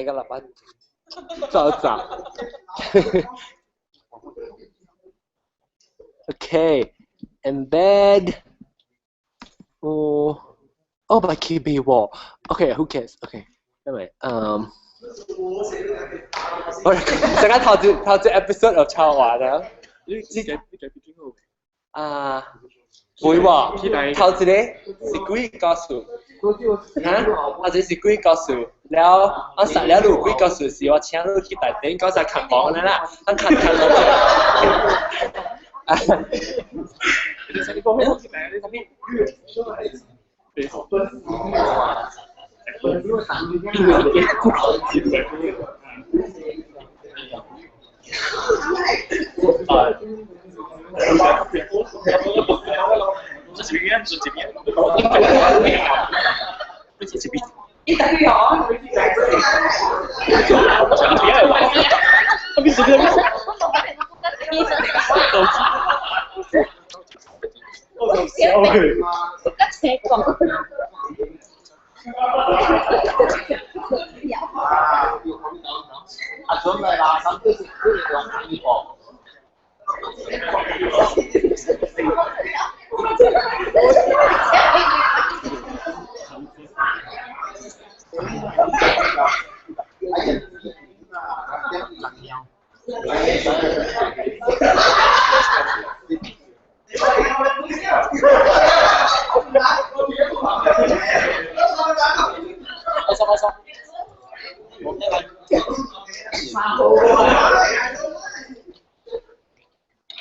個喇叭走。Okay, and then oh my KB wall. Okay, who cares? Okay, anyway, 我陣間頭隻 episode 又抄話啦。你計邊個？會喎，頭一個是幾個數？或者是幾個數？แล้ว我實了รู้幾個數是我請你去大頂嗰陣看房啦啦，我看落去。你講咩？你講咩？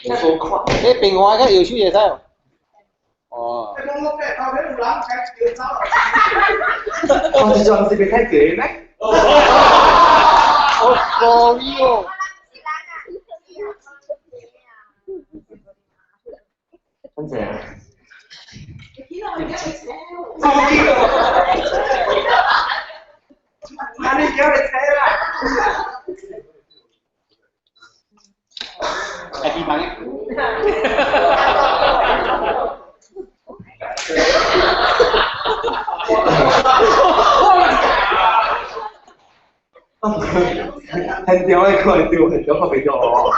你平話嘅要出嘢睇。哦。我是裝飾俾睇佢咩？我 sorry 喎。跟住。哪裡叫你睇啦？係邊班？很屌嘅佢屌，很屌佢屌我。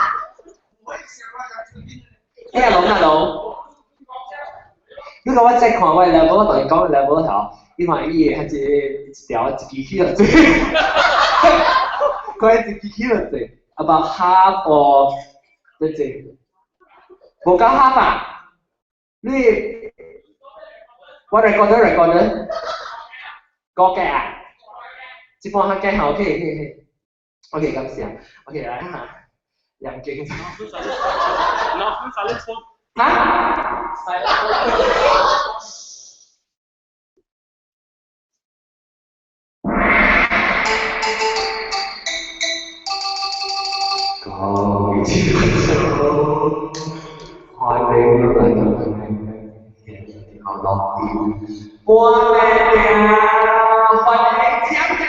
哎呀，龍，如果我再看我 level， 我同你講 level 頭，你看伊係一條一支起落最，佢係一支起落最 ，about half of 對對，冇夠 half 啊？你我 recorder 個嘅啊？接幫下鏡頭 ，OK， 咁先 ，OK 來嚇，兩鏡。嚇？講起手，開你個眼睛，好落地，我哋呀，我哋將嘅。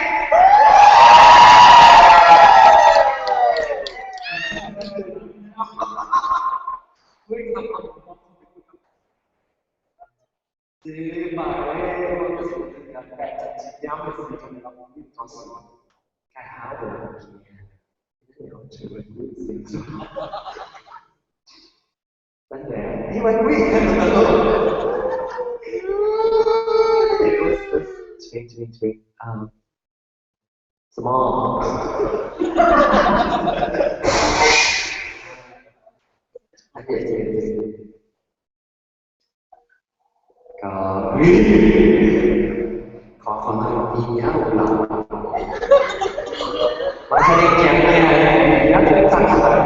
真的，因為會吹，什麼？ขอมาปีนี้เรามาแสดงแข่งในนักเรียนสร้างสรรค์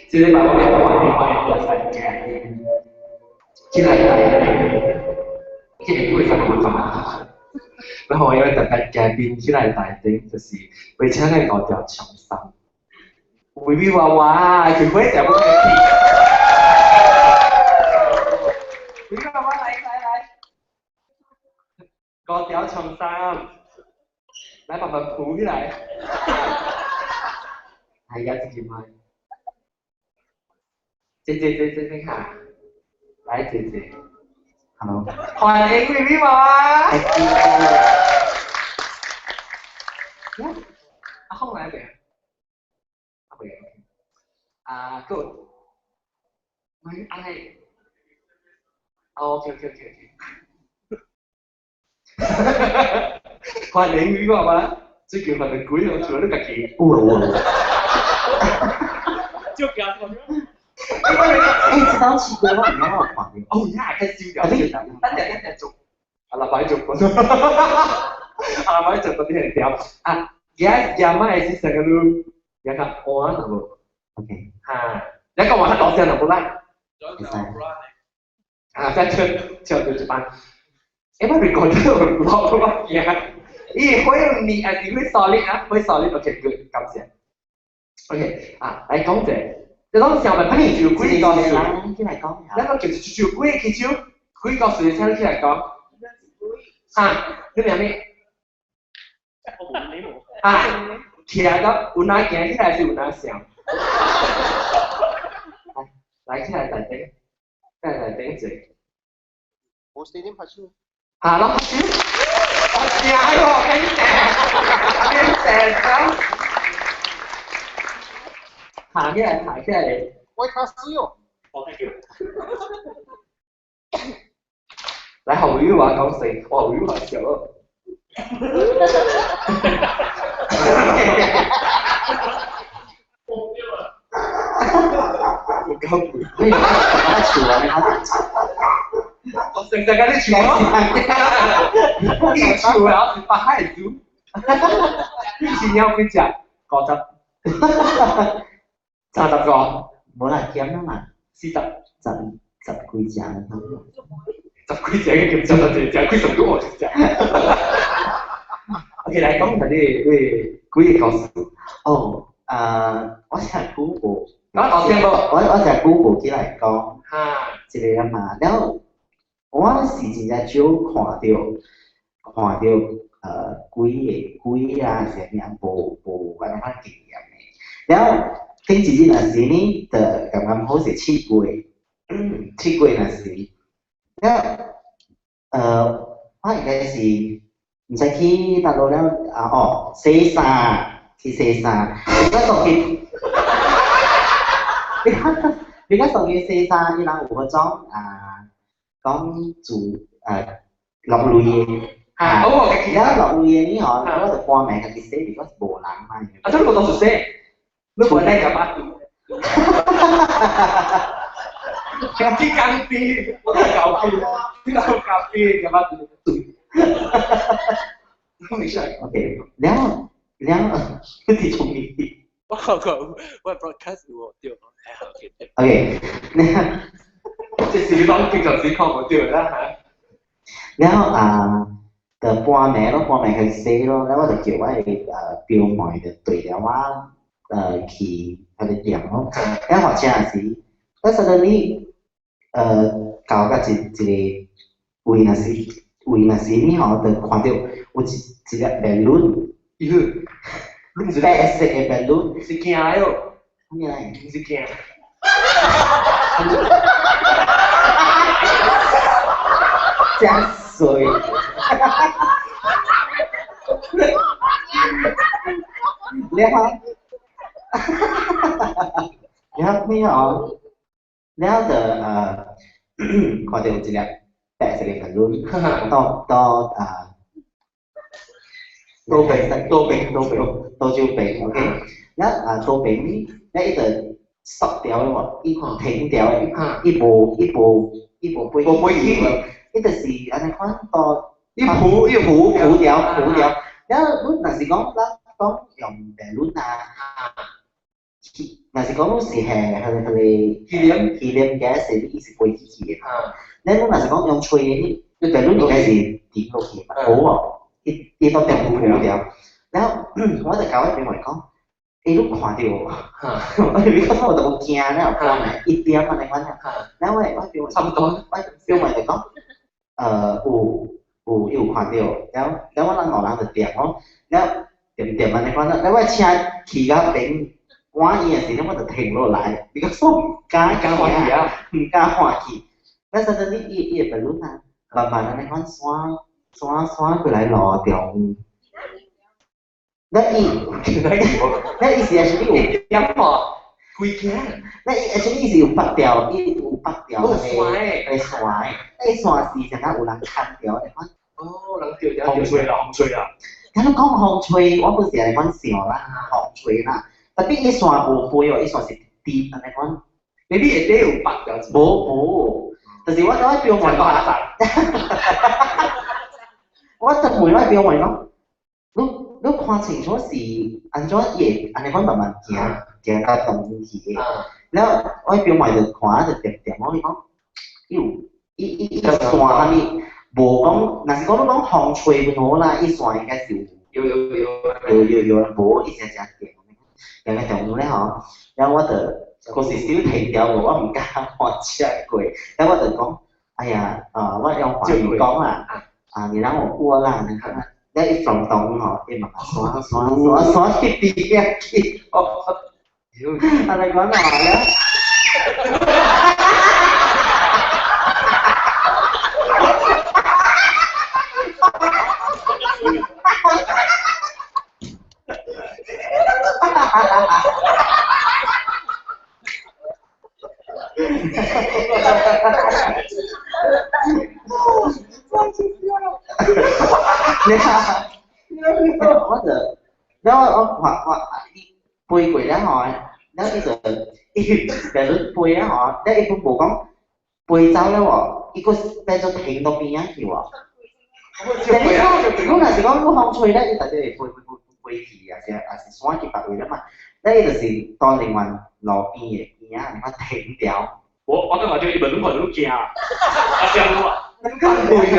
ซึ่งได้บอกว่าเป็นวันที่มาเปิดแสดงแข่งที่ไหนที่เป็นผู้สนับสนุน然後因為特別嘉賓出嚟大頂，就是為請佢講條長衫。會唔娃娃，佢會就會。會娃娃嚟，講條長衫，嚟慢慢鋪起來。係啊，自己買。姐下，嚟姐。Hello， 歡迎 BB 娃娃。ห้องไหนเนี่ยโอเคก็ไม่อะไรโอเค快點呢個嘛，即叫份嘅鬼，我做咗啲特技。就給他說。知道奇怪嗎？你要我講啲。哦，呀，開始了解。等做。阿爸做過。阿爸做過啲人屌。媽係先成個路，有個我啊，係冇。OK。一個話講聲就冇啦。再跳就班。Emang recorder blog apa ya? Kau ni anh會 solid 啊，會 solid OK good，感謝。OK 嚟講者，你講時候咪不如就幾個數，那個就幾個數你聽起來講。你明咩？起來個有哪件起來是有哪想。來起來來頂者。我先點拍出。咯，我試下喎，驚正行起嚟，我卡死哦！你後語話講死，我後語話笑咯。我搞唔掂，你把樹啊，你我成日嗰啲樹咯，啲樹啊，白海豬，以前有幾隻果汁，30個，冇啦，減啊嘛，40，十幾隻啦，十幾隻嘅叫10隻，幾十個隻。OK，嚟講下啲幾個數。哦，我成 Google，我成 Google 起來講，一個啊嘛，然後。我是真正少看到鬼啊，啥物無安怎經驗嘅。然後前一日若是呢，就感覺好似試過若是，然後我應該是唔知去哪度了洗衫，去洗衫，你講當去洗衫，伊人有嗰種講住落雨嘅，然後落雨嘅呢我就半暝去洗，如果是無人嘛。真係冇當時洗，你冇帶夾啊？啲咖啡，我啲咖啡夾啊？沒事。OK，然後你聰明啲。我 broadcast 我對咯，OK，即係你講經常時講我對啦嚇。然後就半暝去洗咯，然後我就叫我表妹就對了我去佢哋店咯，然後或者係但係你搞個一個位若是呢嗬，就看到有一個 balloon，白色嘅 balloon，是驚喲，咩嚟？唔是驚。真衰，然後咩哦？然後就看到有一個白色嘅 balloon，到倒就病 ，OK。然後倒病呢，一直stop掉嘅喎，一停掉嘅，一步飛起。呢就是安尼款到糊掉，然後你若是講用balloon若是講是係helium gas 伊是飛起去嘅。你若是講用吹嘅，你 balloon 應該是點落去嘛？冇喎，伊都掉糊掉。然後我就教一邊話講，你看到喎，你講我就好驚啦，我講一點安尼款啦。然後我邊話差唔多，我邊話就講。有看到，然後我人後人就點咯，然後點安尼款啦，然後我車去到邊趕伊嘅時，我就停落來，你講我唔敢換氣，但係真係伊會balloon慢慢安尼款山過來落掉，那意思 actually 有點喎？幾件？那 actually 意思有拔掉，有拔掉哦，嘅帥。嘅線，那線是成日有人砍掉嘅。哦，人掉掉。風吹啦，風吹啦。咁你講風吹，我本時係講笑啦，風吹啦。特別伊線無飛哦，伊線是跌，安尼講。你啲嘢都有拔掉。無，就是我表妹講，我特妹我表妹講，你看清楚是安怎嘢，安尼講慢慢行到動去嘅。然後我表妹就看就點，我講，伊線下面無講，若是講你講風吹唔好啦，伊線應該是有，無伊成成點，兩個重咧嗬，然後我就。嗰時小停掉我唔敢看車過，然後我就講，哎呀，我用華語講你讓我過啦，你看，那一撞動吼，你慢慢刷啲啲嘅，啊你講話咧？然後我背過咧嗬，然後伊就背咧嗬，然後伊都冇講背走咧喎，伊個變咗停到邊啊去喎。如果若是講你風吹咧，伊就係背去啊，是山去別位啦嘛，然後伊就是當另外路邊嘅邊啊，你講停掉。我今日叫你問我都驚啊！阿張話，咁背咗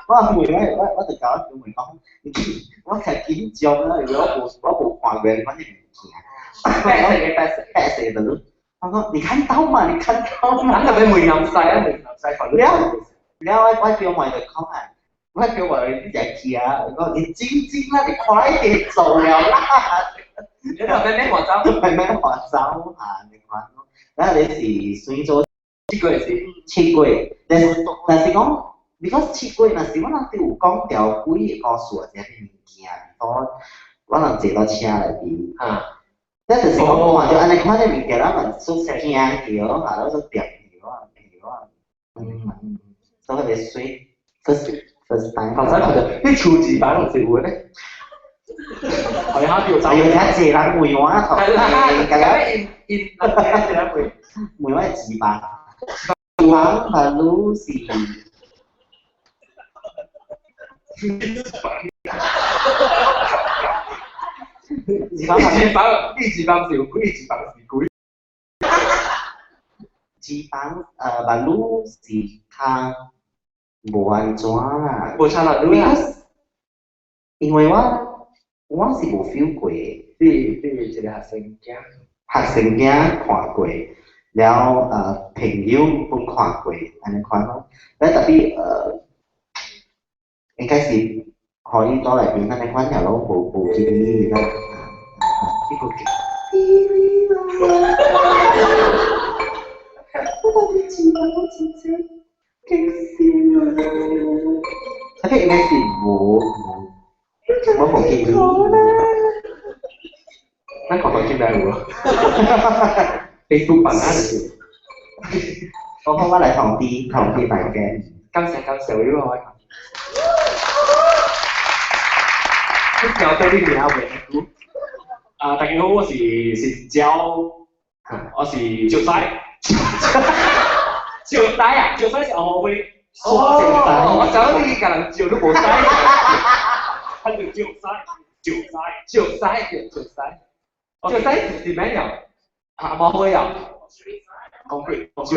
我妹我就搞小妹講，我係緊張啦，如果我冇看過，反正唔驚。白色的路，我講你看到嗎？你看到嗎？咁就俾梅林曬啊，梅林曬瞓。然後我表妹就講啊，我表妹你隻氣啊，我講你靜啦，你快啲走了啦。你係咩咩話走？係咩話走啊？你講咯，然後你是水做七月，但是講。because 七月若是我人有講條幾個數隻物件，我人坐到車內邊，但就是講看到安尼看到物件，咱嘛所驚咗，下到所掂咗，所以你水 first time。頭先佢啲數字版同食會咧，我哋下條走。有啲借人梅花頭，係啦，梅花字版，講係 Lucy。一字棒是有幾？一字棒是幾？字棒馬路是較無安怎啦。無差啦，對啊。因為我是無 feel 過嘅。你一個學生囝看過，然後朋友本看過，安尼看咯。但特別應該是可以攞嚟變，但係關條路冇建議啦。呢個嘅。我特別知道我自己勁笑啊！特別應該是冇建議。咱講到今日有Facebook 版啊，我嚟同啲大嘅。感謝呢個位。交對你名為大家好，我是新椒，我是趙西。趙西啊，趙西是我會。我走你個人趙都冇西。佢叫趙西是咩人？冇會啊。concrete。趙西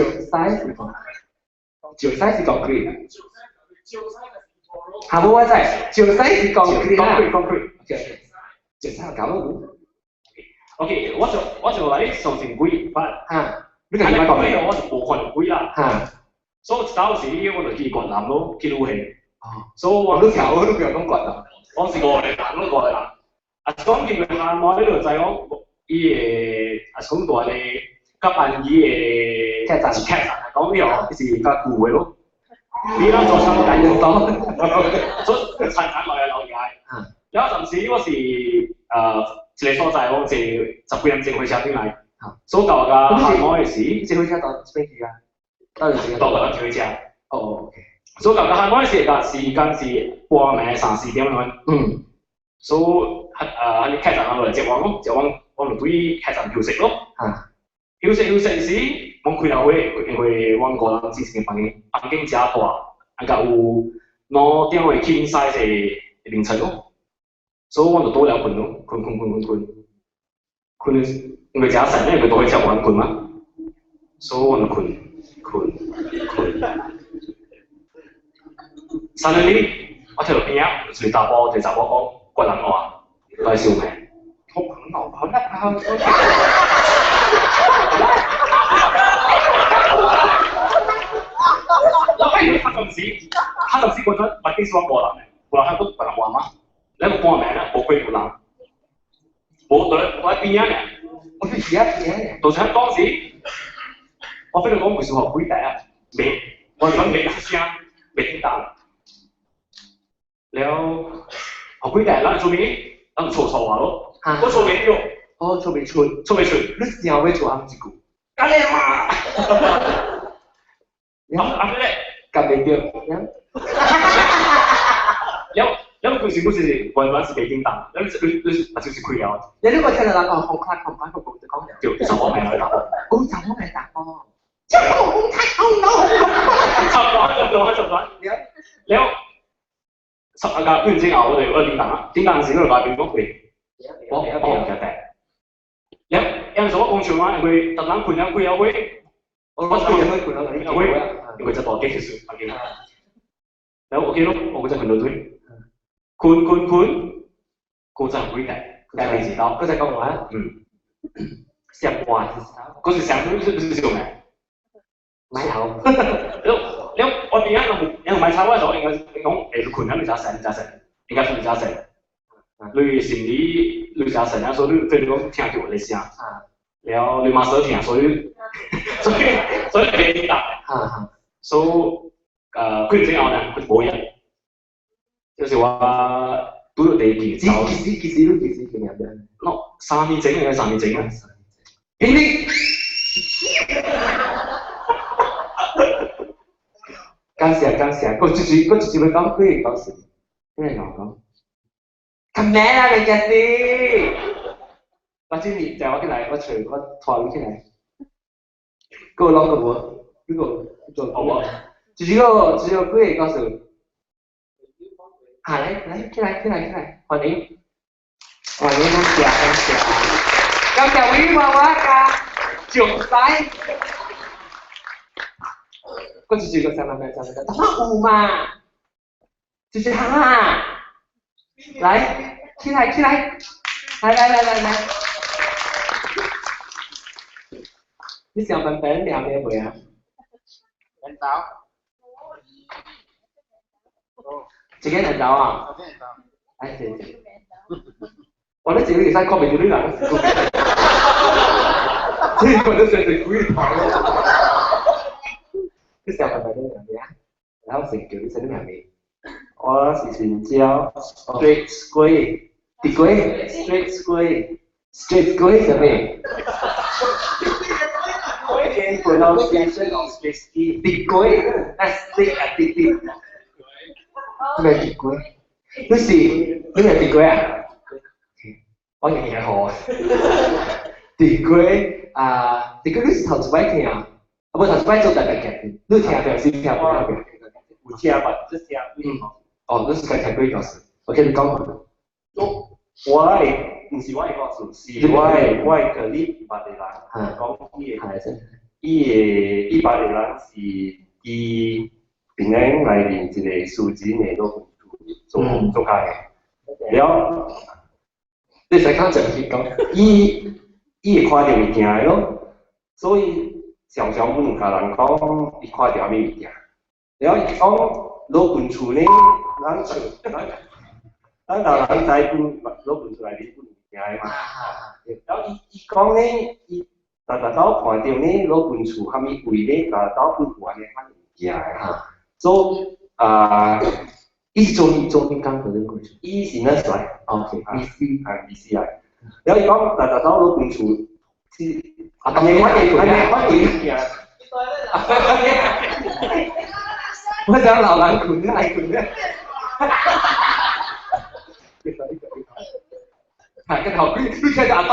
是 concrete。下冇我知，趙西是concrete。趙西搞到。OK，我就嚟上成鬼法。呢個點解講咧？我是無看鬼啦。所以當時我就去越南咯，去旅行。所以我都講講越南。我是過嚟南咯，過嚟南。講去越南，我呢度就係講伊個講大嘅甲板伊個劇集，講呢個是較舊嘅咯。你啷做差唔多人多，做餐餐落嚟留嘢。然後陣時我是一個所在，我係10幾點鐘開車轉來，所到嘅下午嘅時，你開車到邊幾啊？到到開車。哦 ，OK。所到嘅下午嘅時間是半暝3、4點鐘。所以你開站落嚟接我咯，接我就對開站休息咯。休息時，我開頭會因為我個人之前嘅房間真大，啊個有攞點位傾曬係凌晨咯。所以我就多了困咯，困，因為假神咧，佢都可以接我困嘛，所以我就困。Suddenly， 我睇到邊啊，就打波講個人話，都係笑咩？我朋友講得啱。他陣時覺得我幾爽過人，過人都個人話嘛。你個半暝咧，冇幾條人，冇我喺邊啊？我喺邊？到時當時，我飛到講梅樹學會第一，我諗你一聲未聽到，แล้ว學會第一，咱做咩？咱錯話咯，我錯未咗，哦，錯未出，你時候會做啱一句，干你媽！啱咧，夾未掉，因為佢全部是完全是未聽到，你就是開了。你呢個聽到那個好快就講了，就什麼名來打？講什麼名打波？就紅太空佬。十段，แล้ว個遠征後我哋點當時嗰度代表講喂，我唔記得。有陣時我講笑話，佢特登盤有佢有會，我講笑會盤有佢有會，因為就多幾條數，แล้วโอเค咯，我就盤到對。คุณกูจะคุยแต่ไม่知道，佢就講話，想話就知道，嗰時想都是笑咩？買樓，แล้ว我邊有買炒嗰時候，應該講誒盤緊你揸成，應該你揸成，你心裡你揸成啊，所以對你講聽到你聲，แล้ว你馬上聽，所以俾你答，所以佢正後呢，佢冇人。就是話都要地皮走。幾時都幾時見入嘅。喏，3年整嘅3年整啊。你感謝，我直接會講可以講事，因為我講。咁咩啊你嘅事？我知你就我起來，我除我抬起來，給我攞個我，呢個做好啊。只有可以告訴。來，進來，歡迎，感謝威娃娃嘅獎勵。我只個三萬塊，打5嘛，就是哈，來，起來，來，你想問你係咩會啊？人走。自己人走啊？哎，對。我哋自己嚟晒，確認咗啲人。所以我都想食鬼糖。你想問你咩啊？然後成叫你食啲咩味？我是青椒 ，straight square， 地龜 ，straight square 係咩？Again pronunciation of straight 地龜，啊 straight 啊地。咩地龜？你係地龜啊？我仍然好啊。地龜啊，地龜你是頭一擺聽啊？啊唔頭一擺做大概嘅，你聽定是聽唔到嘅？有聽吧，只聽。哦，你是講聽幾個字？我跟你講嘛。我唔是我嘅故事，是我嘅個例捌嘅人，講伊捌嘅人是伊平安內面一個數字內都做開嘅，了，你使講正經講，伊會看到物件嘅咯，所以常常阮甲人講，伊看到咩物件，了伊講老本厝呢，咱老人知老本厝內面本物件嘅嘛，了伊講呢，伊大家都看到呢老本厝蝦米位呢，大家都本玩嘅蝦物件嘅。所以伊是做边工嗰啲工作。伊是 nurse 嚟。OK， BC 係 BC 嚟。然後伊講大家攞本厝，是咁你揾嘢，我想老人困啊，係困啊。係跟頭佢聽到阿當，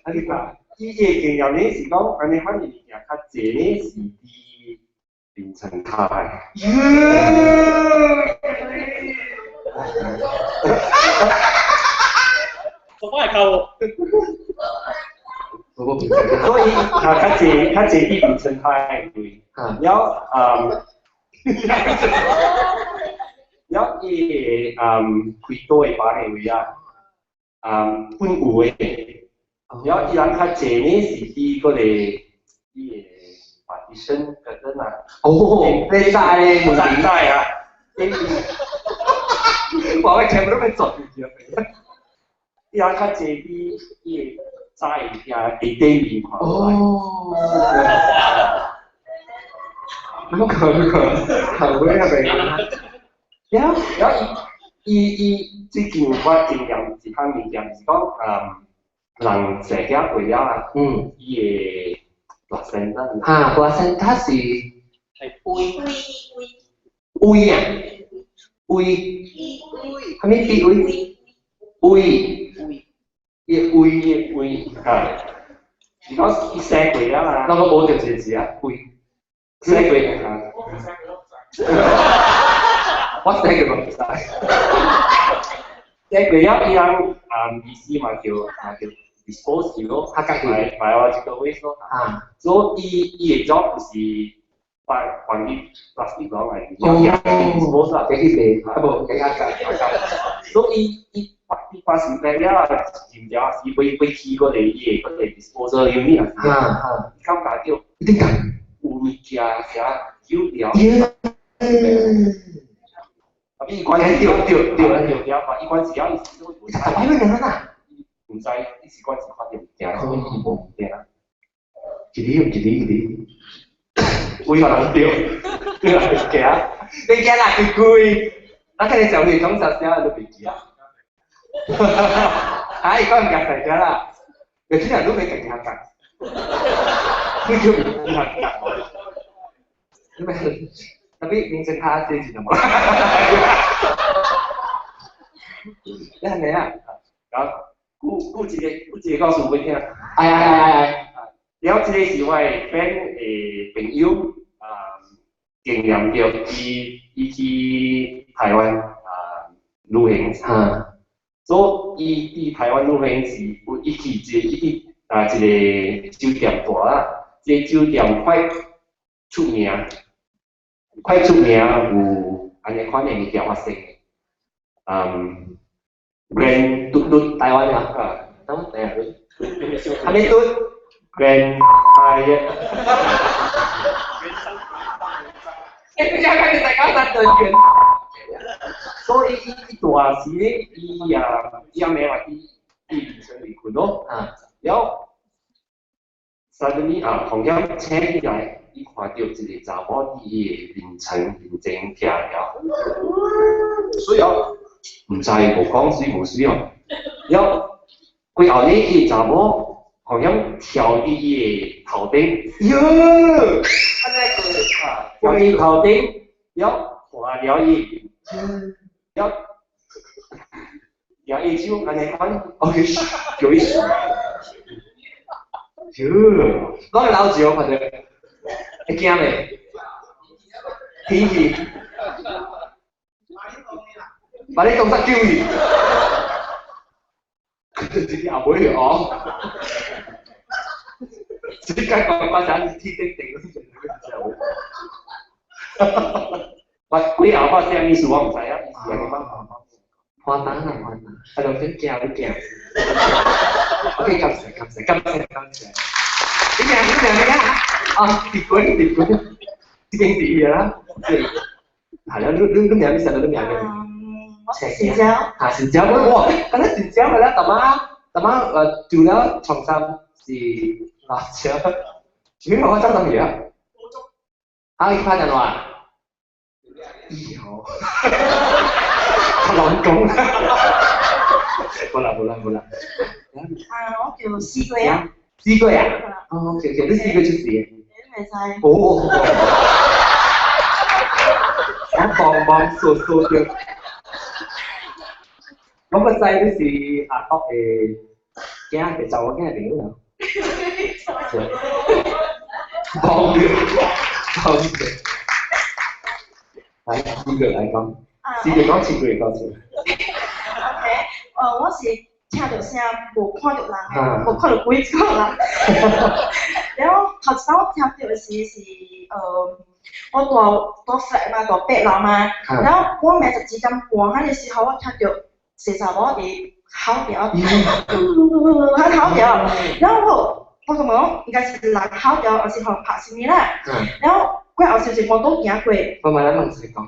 安尼講，伊嘅經驗呢是講，安尼反而嘢較濟呢是啲凌晨態。我幫係靠所以較濟啲凌晨態對，然後然後伊開多嘅班嘅位啊，本有嘅，然後伊人較濟呢是啲嗰個伊嘅 partition 嗰陣啊，哦，你晒咧，唔使啊，我嘅全部都俾做住咗。伊人較濟啲伊嘅齋呀地面看。哦。咁佢會係咪？然後伊最近我經驗一項物件是講人食咗會了啊，伊嘅大聲真。大聲，它是係胃啊，胃，係咪啲胃？胃啊，是講伊食會了啊。那個我就直接啊，胃，食會啊。我食嘅唔晒。食會了伊人意思嘛叫 dispose 咯，biological waste 咯。所以伊嘅 job 是關於 plastic 講係dispose 啊，幾啲地，不幾間。所以伊把時間了，然之後是會去嗰個伊嘅嗰個 disposal unit 啊，感覺到點解？有物件寫丟掉。伊關係掉，伊關係有意思都唔知。係咩人啊？唔知，伊是關係發現物件，所以伊冇物件。一啲，會有人掉，你驚？你驚啦佢攰，我睇你就會總實寫都別記啊。唉，講唔夾實咗啦，有啲人都未勁下夾，呢叫唔夾夾。Tapi minsan hasil sih nama. Ya nih ya. 然後顧一個告訴我聽。然後這個是我嘅 friend 嘅朋友經驗到伊去台灣旅行。所以伊台灣旅行時，伊去一個酒店大啦，這酒店快出名。有安尼款嘅物件發生嘅，Grand 嘟台灣啊，等下還沒嘟 Grand 你家看你大家三個圈，所以伊大時咧，伊咩話伊凌晨離開咯，然後suddenly同樣請起來。伊看到一個查某佇伊凌晨徛了，水哦，唔知無講水無水哦。然後過後呢，伊查某好像跳佇伊頭頂，喲，跳伊頭頂，然後看了伊，然後伊手安尼款，叫伊死，喲，我老少看到。會驚未？天氣，把你動作叫伊，佢自己也會學。自己講啥？天頂頂嗰啲人，我幾後發聲，意思我唔知啊，意思係點啊？誇張，係度先叫。OK，感謝。點樣啊？結果，經典嘢啦，即係係啦，都名啲實都名嘅。新疆，新疆哇，咁咧新疆嘅咧，大媽住咗重慶是辣椒，主要我真係嘢。好，伊拍电话。以後，亂講。冇啦。我叫四個啊。四個啊？哦，OK，你四個出事嘅。你未使。哦。我幫掃掉。咁個細啲是阿國嘅，驚嘅就我驚係點樣？幫掉。來，四個來講，四個講，七個也告訴。OK，我是聽到聲，無看到人，無看到幾個人。然後頭先我聽到嘅是我住 flat 嘛，住8樓嘛，然後我咪就只咁搬嘅時候，我聽到四十我哋考掉，考掉，然後我同我應該是人考掉，還是可能拍什麼啦，然後。佢後少時我都行過。我問你問誰講？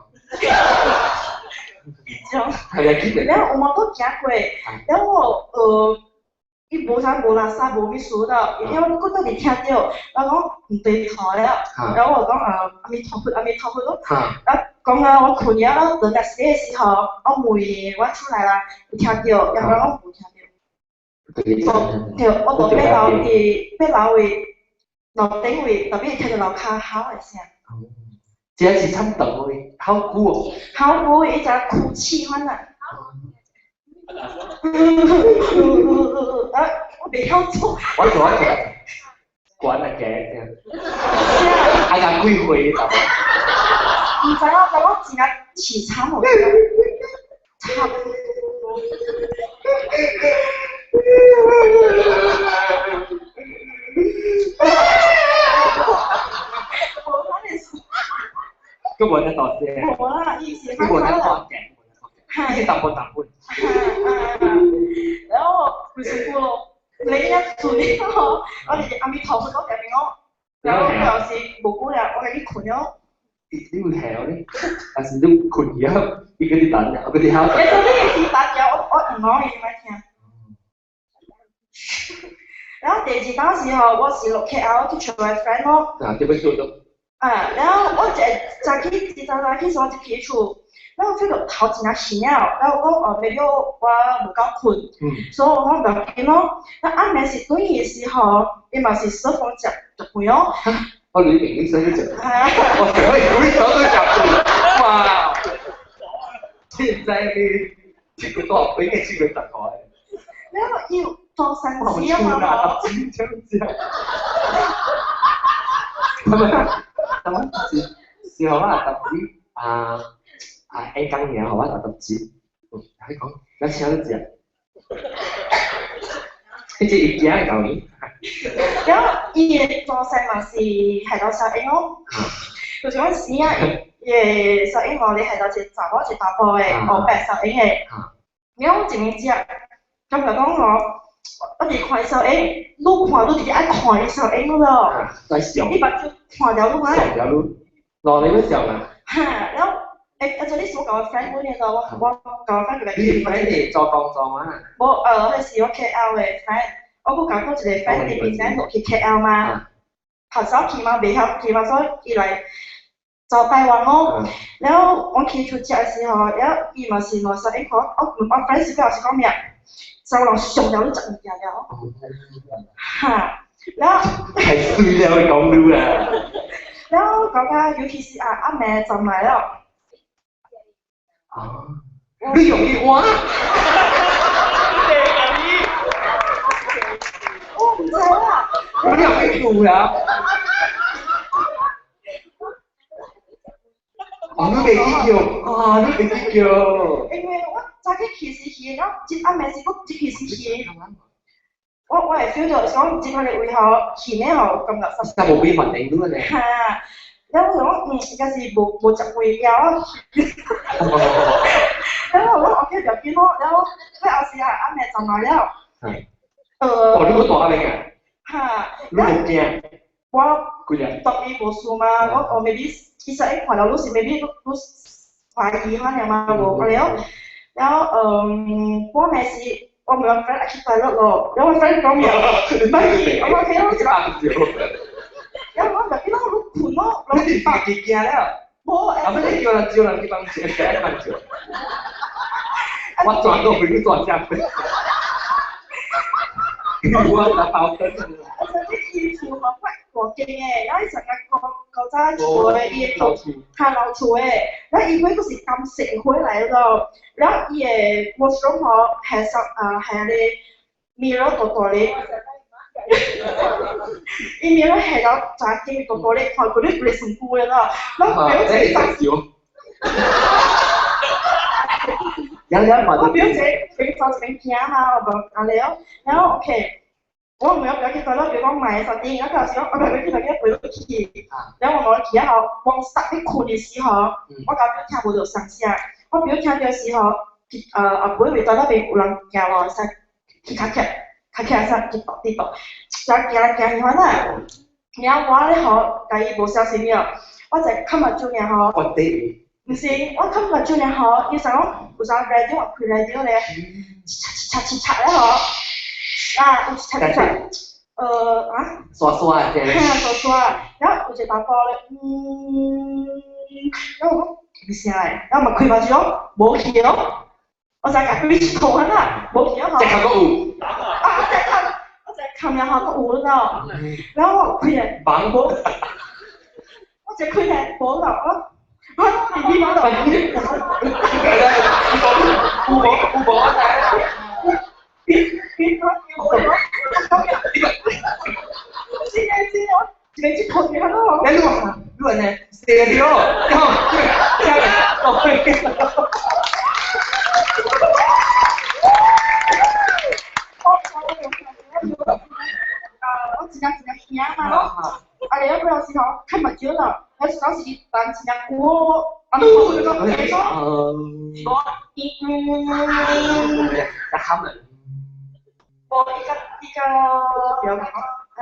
係啊，幾然後我都行過，然後伊無啥無垃圾無咩事的，然後我嗰陣聽到，我講唔對頭了，然後我講阿彌陀佛咯，然後講啊我困咗咯，到日死嘅時候，我門我出來啦，聽到，然後我冇聽到。我到8樓位樓頂位，特別聽到樓下喊嘅聲。這是差唔多嘅，好久哦。好久，伊在哭泣款啊！我袂曉做。我做一個，管啊嘅先。係啊，幾歲就？唔知啊，但我真係起慘喎。慘。個冇得多謝。冇啦，意思係冇得多嘅，係揼半。然後唔舒服咯，你一轉咯，我哋阿彌陀佛嗰入邊我，然後又是無辜啦，我哋啲困咗。你會係咧，但是你困咗，依嗰啲等嘅，嗰啲考。其實呢件事發咗，我唔講嘢點解聽？然後第二當時候我是落 KL 去找我 friend 咯。啊，點樣做到？然後我早起時我就起厝，然後飛到頭前啊醒了，然後我maybe我無夠困，所以我唔要緊咯。那暗暝是對嘅時候，伊嘛是10分就攰咯。我裏面啲水都食，我成日每手都夾住，哇！現在你這個多俾嘅這個特海。然後要裝神子啊嘛。咁時候啊，特子喺今年學啊特子，喺講有時候都知啊，呢隻意見係舊年。然後伊嘅裝神嘛是係到小英咯，就是講時啊，嘅小英我哋係到隻查某隻大波嘅，我白小英嘅，然後前面只咁就講我哋看小英，愈看愈直接愛看小英咯。在笑。你把就看掉愈啊？笑掉愈，落你都笑嘛？嚇，然後就你所講嘅 friend 嗰啲就我講嘅 friend 就係。你 friend 嚟做工作嘛？冇嗰時我 KL 嘅 friend，我個講過一個 friend 你邊間落去 KL 嘛？頭先去嘛未曉去嘛，所以伊來就台灣咯。然後我去出車嘅時候，然後伊嘛是來說，我 friend 是表示講咩？就人上咗都執唔入了。嚇，然後係衰了，講到啦。然後講緊尤其是阿妹就買了。啊！你容易玩？我唔知啦。你有咩做呀？啊！你未知叫啊！你未知叫。因為我早起去時去，然後阿妹是我即去時去。我係 feel 到講唔知佢哋為何去呢後咁入心。但冇俾問你㗎咧。係啊，然後我講應該是冇集會了。然後我見就見咯，然後佢後時阿妹就買了。係。哦，你個大嚟嘅。嚇。你冇驚？我佢哋特別無數嘛，我maybe其實一看到都是 maybe 都懷疑下嘅嘛，我了。然後我咪是我咪個 friend 去大陸咯，然後我 friend 講嘢，唔係，我 OK 咯，然後我就見到我困咯，你哋自己驚了，冇後尾你叫人去幫住，嘅幫住，我轉過去，你轉下去，我就爆燈。而且啲衣服好快過勁嘅，然後成日個仔厝嘅衣服，係老厝嘅，然後伊嗰個是咁食回來咯，然後伊嘅 washroom 嗬係係咧 mirror 大咧。伊面咧係有炸雞個咧，佢嗰啲你成菇嘅啦，然後表姐就我表姐佢就成驚嘛，我講阿了，然後 OK， 我唔有表姐佢咯，佢講買實啲，然後佢時我表姐佢嘅背起，然後我企喺後，我實啲困嘅時候，我表姐聽冇到聲聲，我表姐聽嘅時候，阿妹會在那邊有人叫我實，佢佢實跌倒，就行啦。然後我咧學第二部小小了，我就今日做嘢學。我哋唔是，我今日做嘢學，要成我有上 radio 或佢 radio 咧，擦咧學，啊，有擦，刷嘅，係啊，刷，然後有隻打波咧，然後我講咩聲嚟？然後咪佢話住我冇氣咯。我就係佢頭痕啦，冇見到即刻個烏，我就係琴日學個烏咯，然後佢哋綁波，我就佢哋補落咯，我邊嗰度，烏波，邊個要補咯？知我，你知佢哋咯？你話呢？射咗，我自己聽嘛，啊你有時候看目睭啦，有時但自己估，啊你講佢講咩咯？我依個有咳藥啊，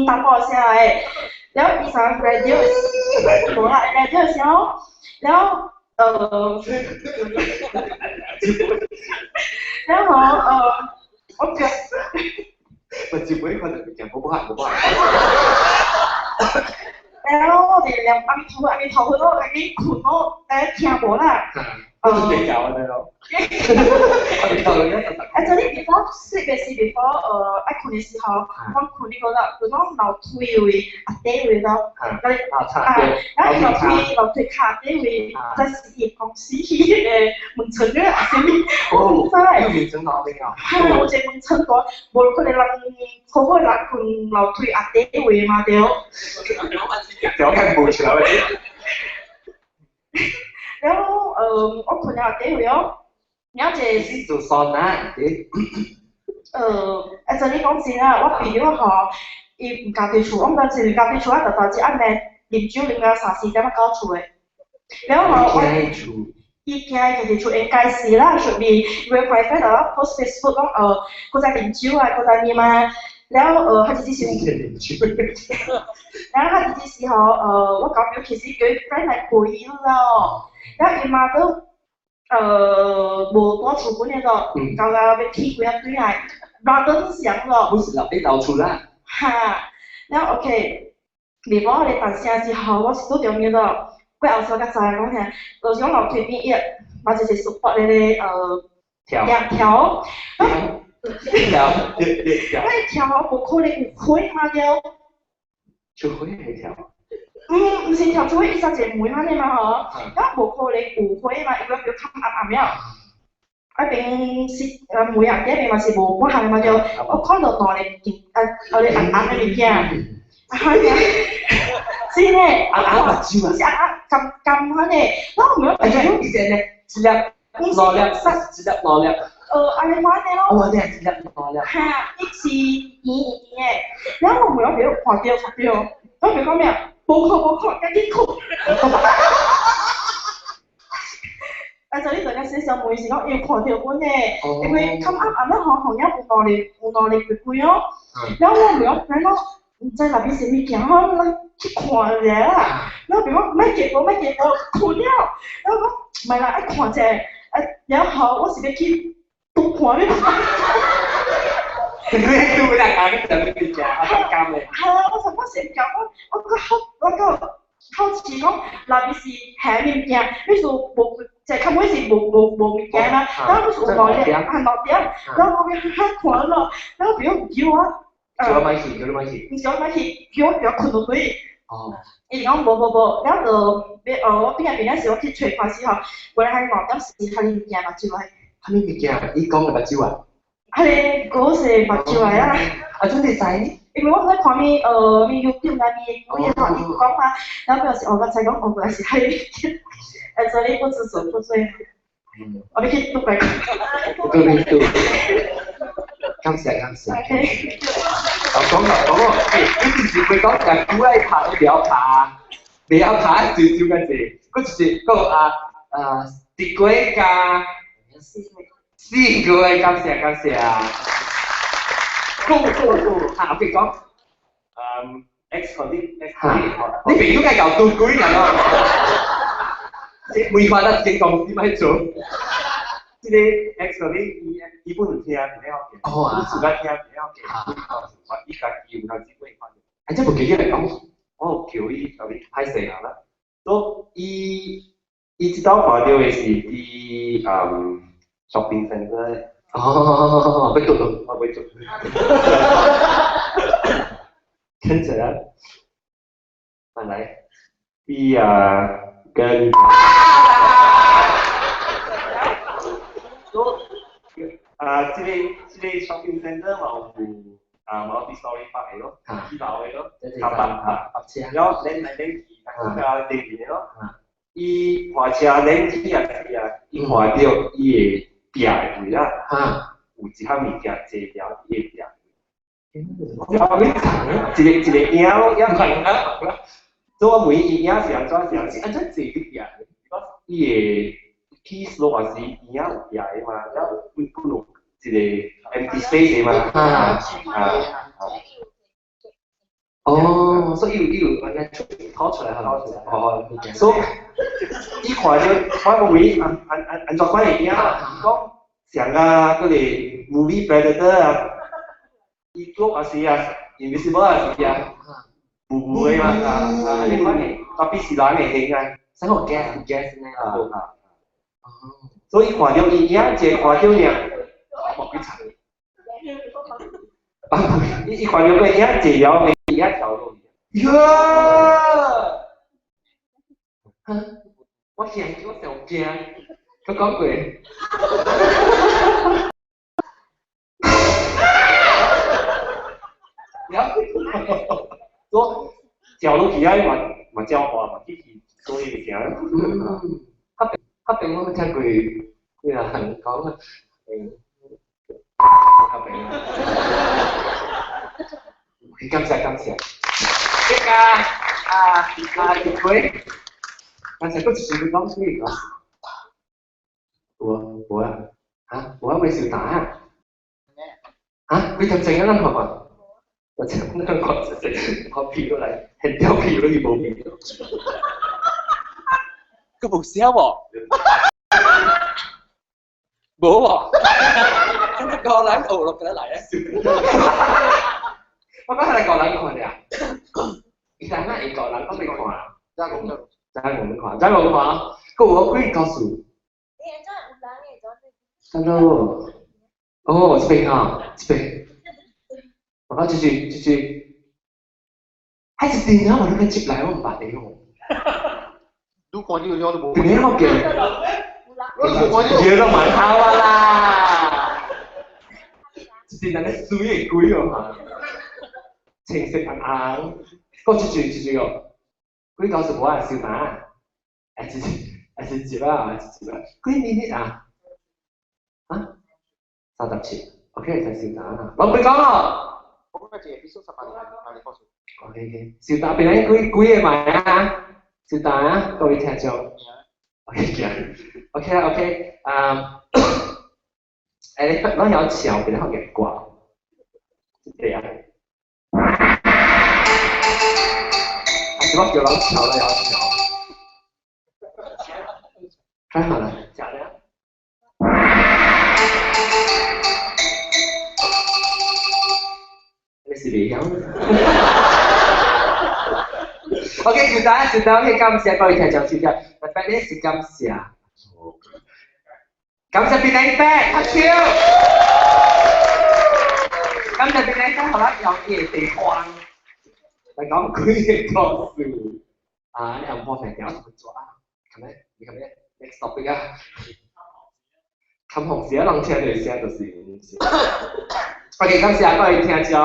打波先係，然後醫生 radio 冇啦 radio 時候，然後然後我腳。我只會可能講冇辦法。然後我哋兩阿咪頭去咯，嗰啲困咯，聽無啦。都係幾搞嘅咯。就啲 before sleep 嘅時 before 一困嘅時候，我困呢個啦，佢講樓梯位阿爹位咯，然後樓梯卡爹位，在事業公司嘅門診嘅阿先咪，我唔知。門診攞邊個？係我隻門診個，冇佢哋人好可能困樓梯阿爹位嘛掉。有看冇出嚟。然後我困下地位哦，然後就是做桑拿啲。就你講先啦，我朋友嗬，伊唔教佢厝，我唔知唔教佢厝，就導致安尼啉酒啉到3、4點搞厝嘅。然後伊驚佢厝應該是啦，屬於佢 private 啦 ，post Facebook 講佢在啉酒啊，佢在啉啊。然後他自己是，然後他自己是我搞表其實佢 friend 係陪伊咯，然後伊媽都無多厝本嘅咯，搞到要踢佢一堆嚟，鬧到想咯。不是啦，俾鬧出啦。嚇，然後 OK， 未講我哋辦聲之後，我都點樣咯，佢後手個仔講聽，就講樓梯邊一，或者是 support 你哋條。條，那條冇可能有開嘛條？就開係條。唔是條，就會一隻隻梅嘛你嘛嗬，咁冇可能有開嘛，因為佢冚暗了。嗰邊是梅啊，嗰邊嘛是冇關係嘛就，我看到內裏見我哋暗暗嘅物件，係嘅，是咧，暗物質啊，是暗咁下咧，我唔要，而且以前咧，一粒攞粒。阿你玩嘅咯，我哋係一粒攞粒。係啊，一次嘅，然後我唔要俾佢滑掉，咁佢講咩啊？冇錯，跟啲酷。就呢度有少少每時講要狂條本嘅，因為咁啱啱咧行業有耐力嘅攰咯，然後我唔要睇咯，唔知那邊是咩健康啦，去看嘢啦，然後譬如講咩結果，困了，然後講唔係啦，一看啫，然後我是要去讀看呢，你都會嚟講就你哋嘅，我教你。係啊，我成日成日講，我個好似講，嗱你是係物件，你就無就係佢是無物件啦，然後你是有內嘅，係內點，然後我咪去看咯，然後比如叫啊，叫你買去，叫你買去。唔想買去，叫我困到佢。哦。伊講無，然後就我邊入邊嗰時我去吹開始後，我係望當時係物件嘛，就係。係咩物件？你講嘅目睭啊？係嗰時目睭嚟啊！啊，真係仔。因為我喺旁邊YouTube 那邊，我也同你講話，然後表示我剛才講我本來是喺這裡不知所不罪，我哋可以讀嚟講。對對對，感謝。OK。講，呢件事佢講就鼓勵拍，你不要拍少少嘅字，嗰就是嗰個地鬼加四個，感謝。Go，我講，X 嗰啲，你朋友梗係有對鬼人咯，每塊得幾公司咪做，即係 X 嗰啲，一般人聽唔了嘅，你自家聽唔了嘅，依家要自己翻譯，即係部機嚟講，我叫伊嗰啲拍攝啦，都伊知道看到嘅是啲shopping center。哦，betul. Kan saya, mana? Iya, kan. So, sini shopping center mau di story park itu, di bawah itu, kapan? Yo, then kita tinggi itu, i 花車then dia, i 花掉伊。店位啦，有一項物件坐了伊個店位。後面一個影咯，也唔係啦。所以我問伊影是安怎，是安怎坐啲店位？伊個 keys 咯，還是影有店個嘛？然後會不如一個 empty space 嘛。哦，所以有安尼掏出來，哦，所以伊看到我個位安怎款嘅影，講像嗰啲 movie predator 啊，伊個也是啊 ，invisible 也是啊，唔會嘛，你看嘅，特別是人嘅形啊，使我 guess 呢啊，所以看到伊影，只看到呢，冇幾長，伊看到個影只了。一條路呀！我驚，我就驚，佢講句，我條路起來嘛教化嘛，去所以行。黑餅我聽佢人講啊，黑餅。感謝。這個地鬼，剛才嗰時佢講咩講？我未少打。佢就正啦，係嘛？我真係講實，我皮過嚟，係掉皮都要冇皮。佢冇笑喎，冇喎，真係個人學落嘅嚟啊！我講係你個人看嘅啊？你睇下你個人講你看啊？真係我們看，個我可以告訴。Hello，哦，這邊啊，這邊，我講繼續，還是電話我都跟接來，我唔白你喎。都看呢個樣都冇。點解我嘅？嘢都蠻好啊啦，是人哋水嘅鬼啊嘛。情色硬，嗰住個，嗰啲講什麼啊？小馬，接啦，嗰啲呢啲啊，30次 ，OK， 就小打啦。我唔會講咯。我嗰隻 episode 18年播出。OK， 小打邊咧幾嘢賣啊？小打啊，各位聽眾。OK， 誒，我有潮邊學嘅掛，係啊。什麼叫老橋了？要橋，太好了，假的。OK， 收到收到，OK， 感謝各位聽眾收聽，特別呢是感謝，感謝邊個拍手，感謝邊個好啦，有嘢地方，嚟講幾個故事啊，你有冇朋友同佢做啊？你咁樣 next topic 啊，冚紅時一諗聽到聲就是。OK， 感謝各位聽眾，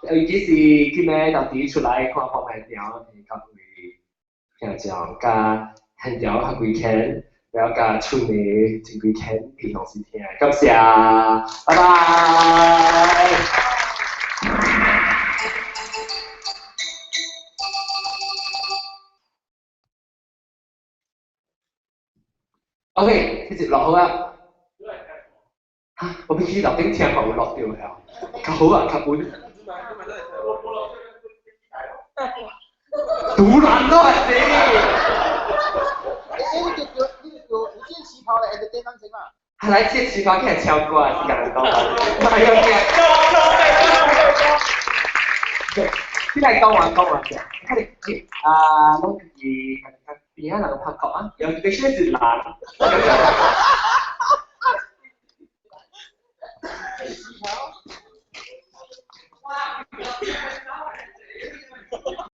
尤其是今日到底出來看方面條，各位聽眾加很條學幾天，然後加出嚟整幾天俾同事聽，感謝，拜拜。OK， 繼續落好啊。我必須留定聽後落掉係。較好啊，較本。獨攬都係死。你件旗袍嚟 entertain 先嘛？係來件旗袍看超過啊，是咁樣講。係有嘅。先嚟講完先，看你啊，我自己邊下兩個拍角啊，有啲嘅靴子藍。